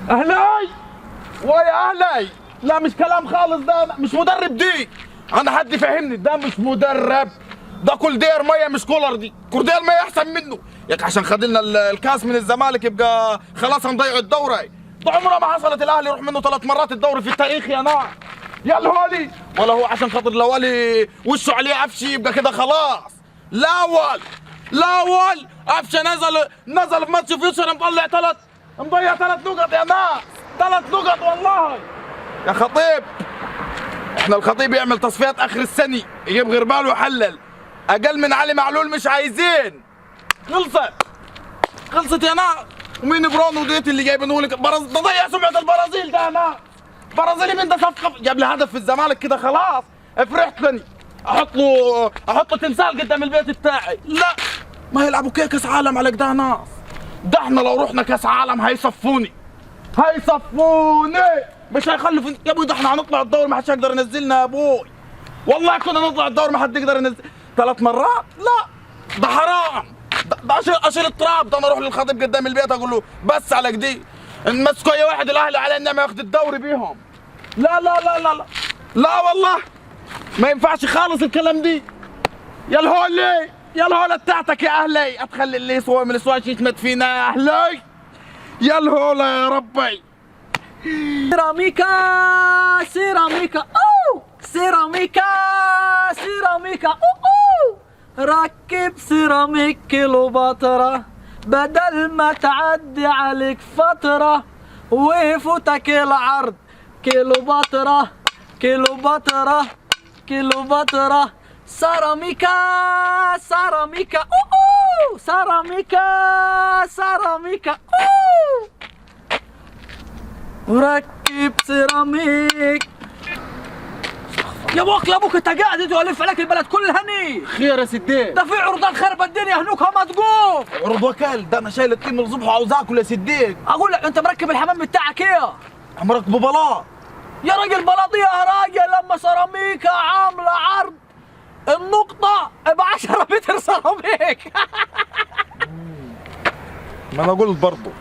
اهلي ويا اهلي. لا مش كلام خالص، ده مش مدرب دي. انا حد يفهمني، ده مش مدرب، ده كولدير ميه مش كولر. دي كولدير ميه احسن منه ياك، عشان خد لنا الكاس من الزمالك يبقى خلاص هنضيع الدوري. ده عمرها ما حصلت الاهلي يروح منه 3 مرات الدوري في التاريخ يا ناس. يا الهولي، ولا هو عشان خاطر لوالي وشه عليه عفشي يبقى كده خلاص. لا عفشه نزل في ماتش فيوتشر مضيع 3 نقط يا ناس. 3 نقط والله يا خطيب. احنا الخطيب يعمل تصفيات اخر السنه، يجيب غربال ويحلل. اقل من علي معلول مش عايزين. خلصت يا ناس. ومين برونو ديت اللي جايبينه لك؟ تضيع سمعه البرازيل ده يا ناس. برازيلي مين ده؟ صفقه جاب لي هدف في الزمالك كده خلاص فرحت ثاني. احط له تمثال قدام البيت بتاعي. لا ما يلعبوا كاس عالم على كده ناس. ده احنا لو رحنا كاس عالم هيصفوني مش هيخلوا يا ابوي. ده احنا هنطلع الدوري ما حدش يقدر ينزلنا يا ابوي. والله كنا نطلع الدوري ما حد يقدر ينزل 3 مرات. لا ده حرام. ده اشيل التراب. ده انا اروح للخطيب قدام البيت اقول له بس على كده نمسكوا اي واحد الاهلي على انه ما ياخد الدوري بيهم. لا والله ما ينفعش خالص الكلام دي. يا الهولة بتاعتك يا اهلي. اتخلي اللي يسوى من السواش يشمت فينا يا اهلي. يا الهولة يا ربي. سيراميكا اوه سيراميكا اوه ركب سيراميك كيلوباترا بدل ما تعدي عليك فترة ويفوتك العرض. كيلوباترا سيراميكا اوه سيراميكا اوه وركب سيراميك. يا ابوك انت قاعد الف عليك البلد كلها هني. خير يا سديك. ده في عروضات خرب الدنيا هنوكها ما تقوم. عروض وكال. ده انا شايل الطين من الصبح وعاوز اكل يا سديك. اقول لك انت مركب الحمام بتاعك ايه؟ مركبه بلاط. يا راجل بلاطيه يا راجل. لما سيراميكا عامله عرض النقطة ب 10 متر سيراميك. ما انا قلت برضه.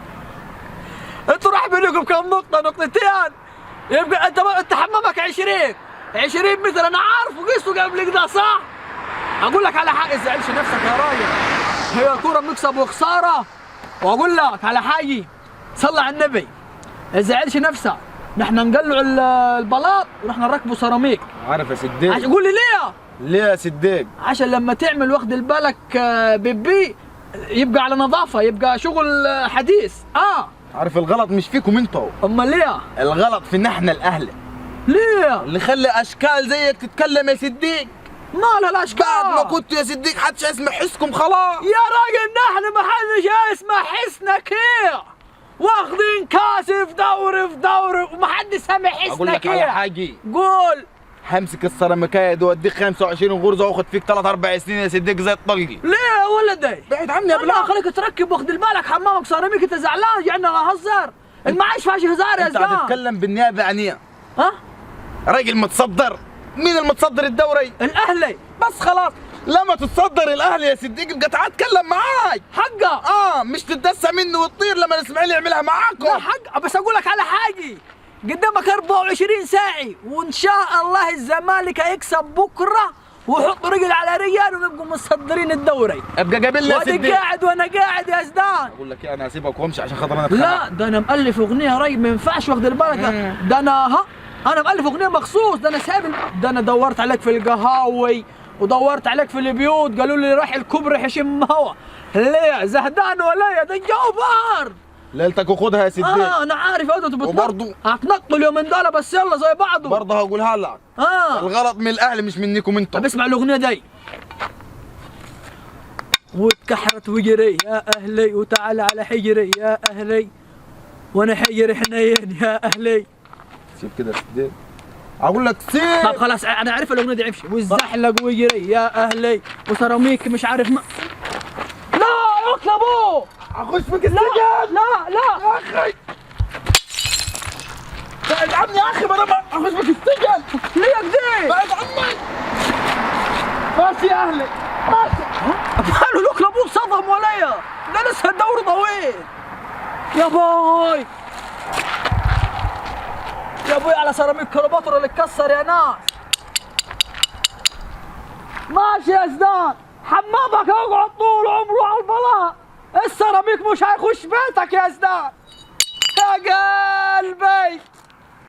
انتوا راح بينكم كم نقطة؟ نقطتين. يبقى انت حمامك 20 متر. انا عارف وقيسه قبل كده صح؟ اقول لك على حاجة، ازعلش نفسك يا راجل. هي كورة بنكسب وخسارة. واقول لك على حاجة، صلي على النبي، ازعلش نفسك. نحن نقلع البلاط ونحن نركبه سيراميك. عارف يا سديك. قول لي ليه؟ ليه يا سديك؟ عشان لما تعمل واخد بالك بيبي يبقى على نظافة، يبقى شغل حديث. عارف الغلط مش فيكم انتوا. امال ليه؟ الغلط في نحن الاهل. ليه؟ اللي خلى اشكال زيك تتكلم يا سديك. مالها الاشكال؟ بعد ما كنت يا سديك حدش يسمع حسكم خلاص. يا راجل نحن ما حدش يسمع حسنك هي. واخدين كاس في دوري وما حد سامع حسنك. اقول لك على حاجه. قول. همسك السيراميكايه دي واديك 25 غرزه واخد فيك 3-4 سنين يا سديك زي الطلقي. ليه يا ولدي؟ بعيد عني يا بلا. خليك تركب واخد بالك حمامك سيراميك. انت زعلان يعني انا اهزر؟ المعيش فيهاش هزار يا زلمه. انت هتتكلم بالنيابه عن ايه؟ ها؟ راجل متصدر. مين المتصدر الدوري؟ الاهلي. بس خلاص لما تتصدر الاهلي يا صديق ابقى تعال اتكلم معاي. حقه. مش تتدسى منه وتطير لما الاسماعيلي يعملها معاكم. لا حق. بس اقول لك على حاجه، قدامك 24 ساعه وان شاء الله الزمالك هيكسب بكره ويحط رجل على رجال ونبقوا متصدرين الدوري. ابقى قابلنا يا وادي قاعد وانا قاعد يا زدان. اقول لك ايه، انا هسيبك وامشي عشان خاطر انا لا ده انا مؤلف اغنيه يا راجل ما ينفعش واخد بالك. ده انا مؤلف اغنيه مخصوص. ده انا سايب. ده انا دورت عليك في القهاوي ودورت عليك في البيوت، قالوا لي راح الكوبري حشم هوا. ليه زهدان ولا يا ده الجو بار. ليلتك وخدها يا سيدي. انا عارف انت وبرضه هتنقل يومين دول بس يلا زي بعضه. برضه هقولها لك. الغلط من الاهل مش منكم انتم. طب اسمع الاغنيه دي. واتكحرت وجري يا اهلي وتعال على حجري يا اهلي وانا حجري حنين يا اهلي. سيب كده يا سيدي. اقول لك سيب. طب خلاص انا عارف الاغنيه دي امشي. والزحلق ويجري يا اهلي وسيراميك مش عارف ما. لا اطلبوا. اخش فيك السجن. لا يا اخي بعد عني يا اخي. ما انا اخش فيك السجن. ليه كده؟ بعد عني. ماشي يا اهلي ماشي. ماله لك لابوه صدم ولا ده لسه الدوري طويل يا باي. يا ابوي على سيراميك كليوباترا اللي اتكسر يا ناس. ماشي يا زدان، حمامك هيقعد طول عمره على البلاط، السيراميك مش هيخش بيتك يا زدان. يا قلبي